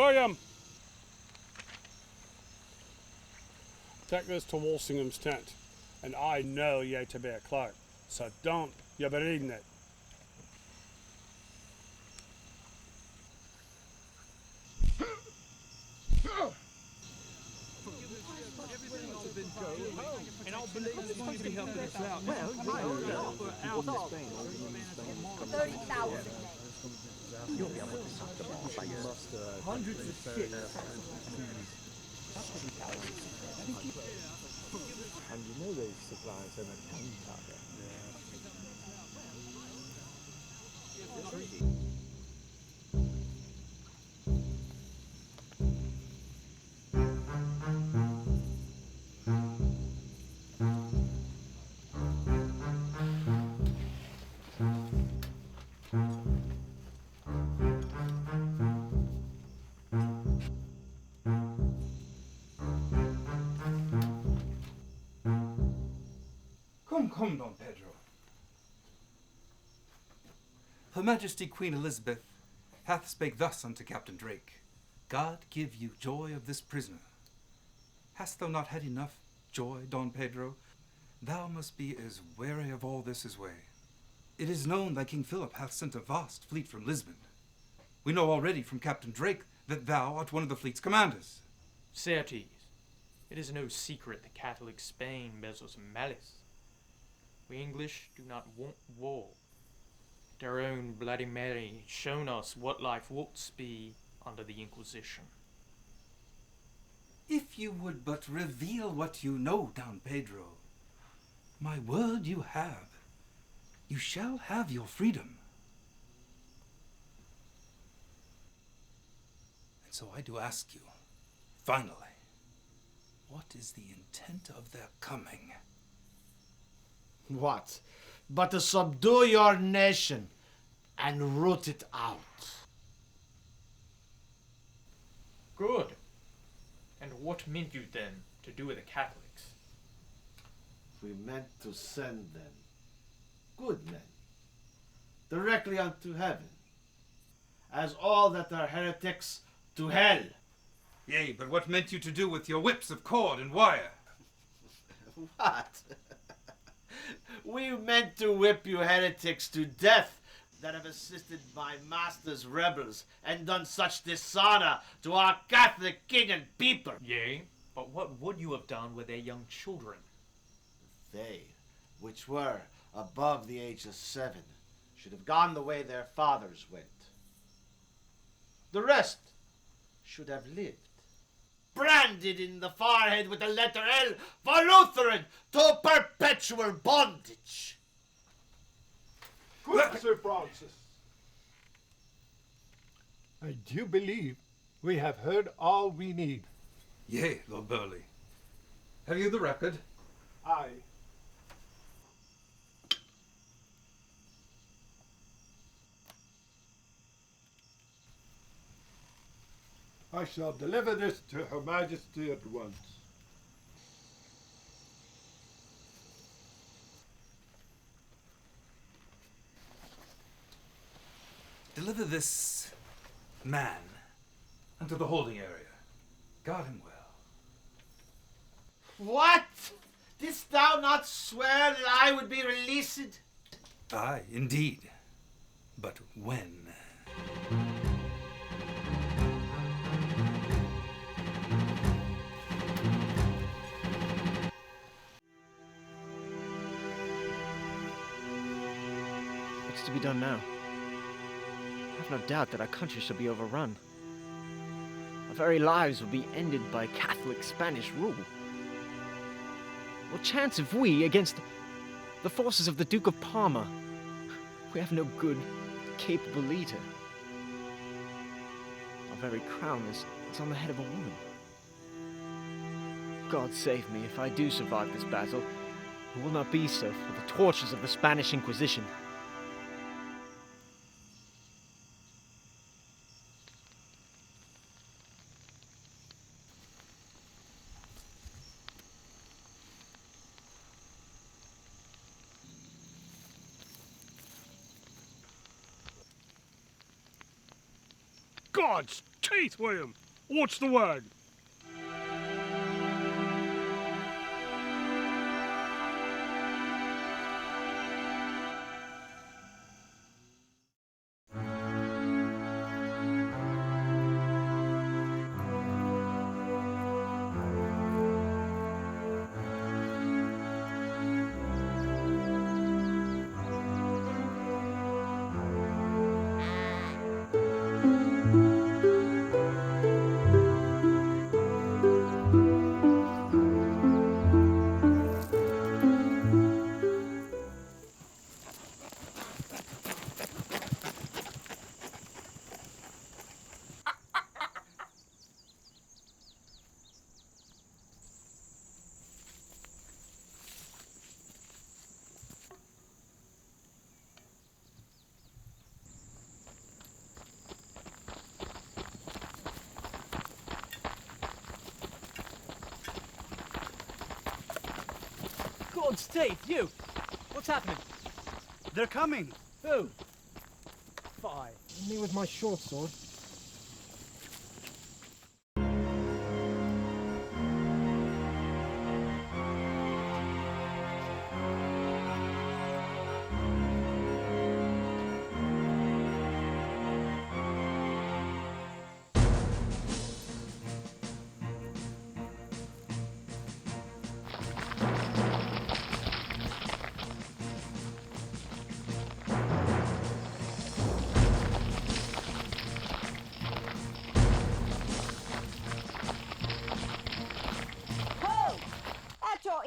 William! Take this to Walsingham's tent, and I know ye to be a clerk, so don't you be reading it. And I'll believe it's going to be helping us out. Well, in Spain, 30,000 you'll be able to suck them up by hundreds of ships. And you know those supplies are a gunpowder. Come, Don Pedro. Her Majesty Queen Elizabeth hath spake thus unto Captain Drake. God give you joy of this prisoner. Hast thou not had enough joy, Don Pedro? Thou must be as wary of all this as we. It is known that King Philip hath sent a vast fleet from Lisbon. We know already from Captain Drake that thou art one of the fleet's commanders. Certes, it is no secret that Catholic Spain measures malice. We English do not want war. Their own Bloody Mary shown us what life would be under the Inquisition. If you would but reveal what you know, Don Pedro, my word you have. You shall have your freedom. And so I do ask you, finally, what is the intent of their coming? What? But to subdue your nation and root it out. Good. And what meant you then to do with the Catholics? We meant to send them, good men, directly unto heaven, as all that are heretics to hell. Yea, but what meant you to do with your whips of cord and wire? What? We meant to whip you heretics to death that have assisted my master's rebels and done such dishonor to our Catholic king and people. Yea, but what would you have done with their young children? They, which were above the age of 7, should have gone the way their fathers went. The rest should have lived, branded in the forehead with the letter L for Lutheran to perpetual bondage. Good Sir Francis. I do believe we have heard all we need. Yea, Lord Burleigh. Have you the record? Aye. I shall deliver this to Her Majesty at once. Deliver this man unto the holding area. Guard him well. What? Didst thou not swear that I would be released? Aye, indeed. But when? What's to be done now? I have no doubt that our country shall be overrun. Our very lives will be ended by Catholic Spanish rule. What chance have we against the forces of the Duke of Parma? We have no good, capable leader. Our very crown is on the head of a woman. God save me if I do survive this battle. It will not be so for the tortures of the Spanish Inquisition. God's teeth, William. What's the word? God's teeth, you! What's happening? They're coming. Who? Fie. Me with my short sword.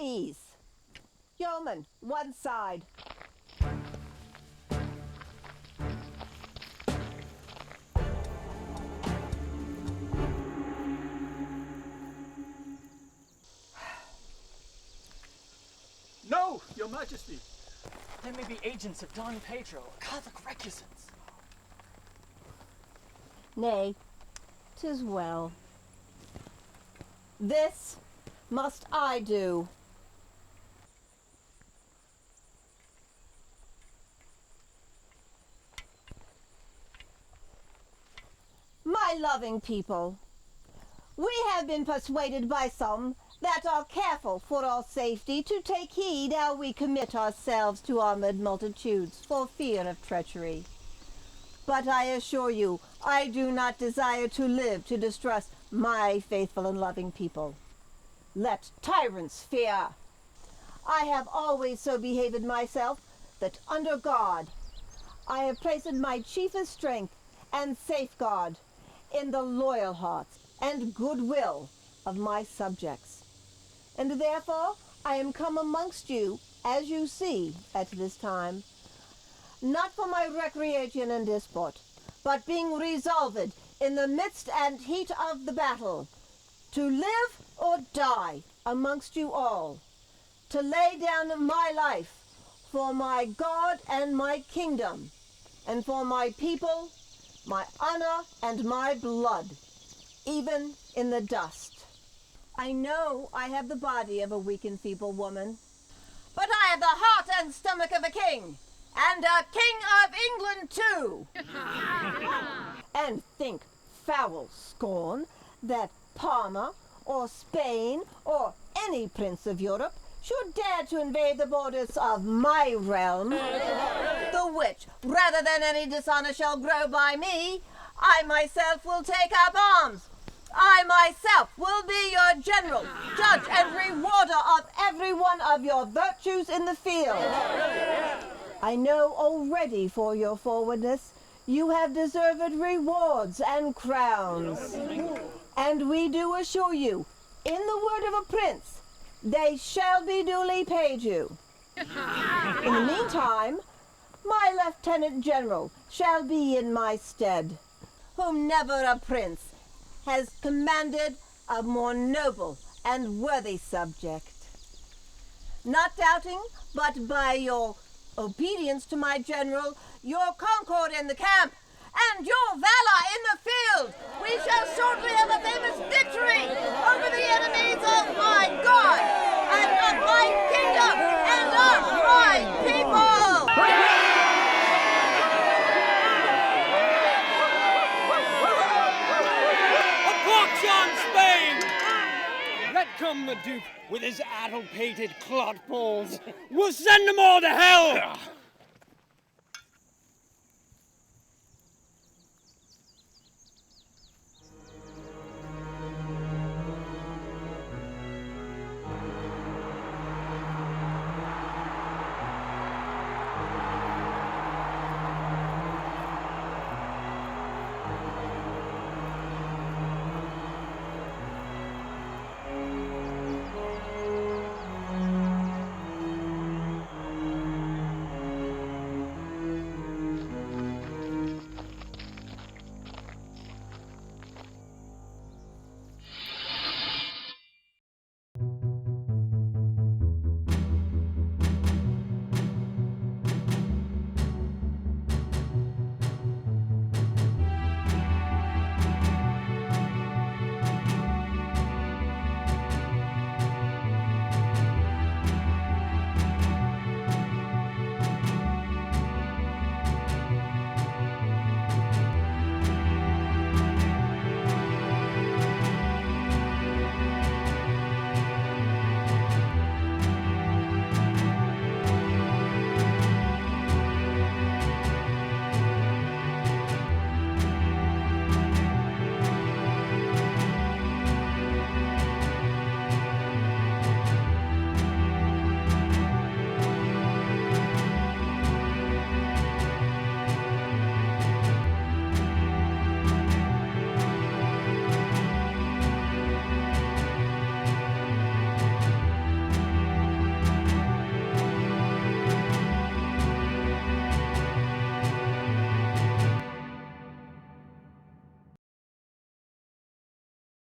Ease. Yeoman, one side. No, Your Majesty. They may be agents of Don Pedro, Catholic recusants. Nay, 'tis well. This must I do. My loving people, we have been persuaded by some that are careful for our safety to take heed how we commit ourselves to armored multitudes for fear of treachery. But I assure you, I do not desire to live to distrust my faithful and loving people. Let tyrants fear. I have always so behaved myself that under God I have placed my chiefest strength and safeguard in the loyal hearts and goodwill of my subjects. And therefore I am come amongst you, as you see, at this time, not for my recreation and disport, but being resolved in the midst and heat of the battle, to live or die amongst you all, to lay down my life for my God and my kingdom, and for my people, my honor and my blood, even in the dust. I know I have the body of a weak and feeble woman, but I have the heart and stomach of a king, and a king of England too. And think foul scorn that Parma or Spain or any prince of Europe should dare to invade the borders of my realm, the which, rather than any dishonor shall grow by me, I myself will take up arms. I myself will be your general, judge, and rewarder of every one of your virtues in the field. I know already for your forwardness you have deserved rewards and crowns. And we do assure you, in the word of a prince, they shall be duly paid you. In the meantime, my lieutenant general shall be in my stead, whom never a prince has commanded a more noble and worthy subject. Not doubting, but by your obedience to my general, your concord in the camp, and your valor in the field, we shall shortly have a famous victory over the enemies of my God, and of my kingdom, and of my people! Duke with his addle-pated clot balls. We'll send them all to hell!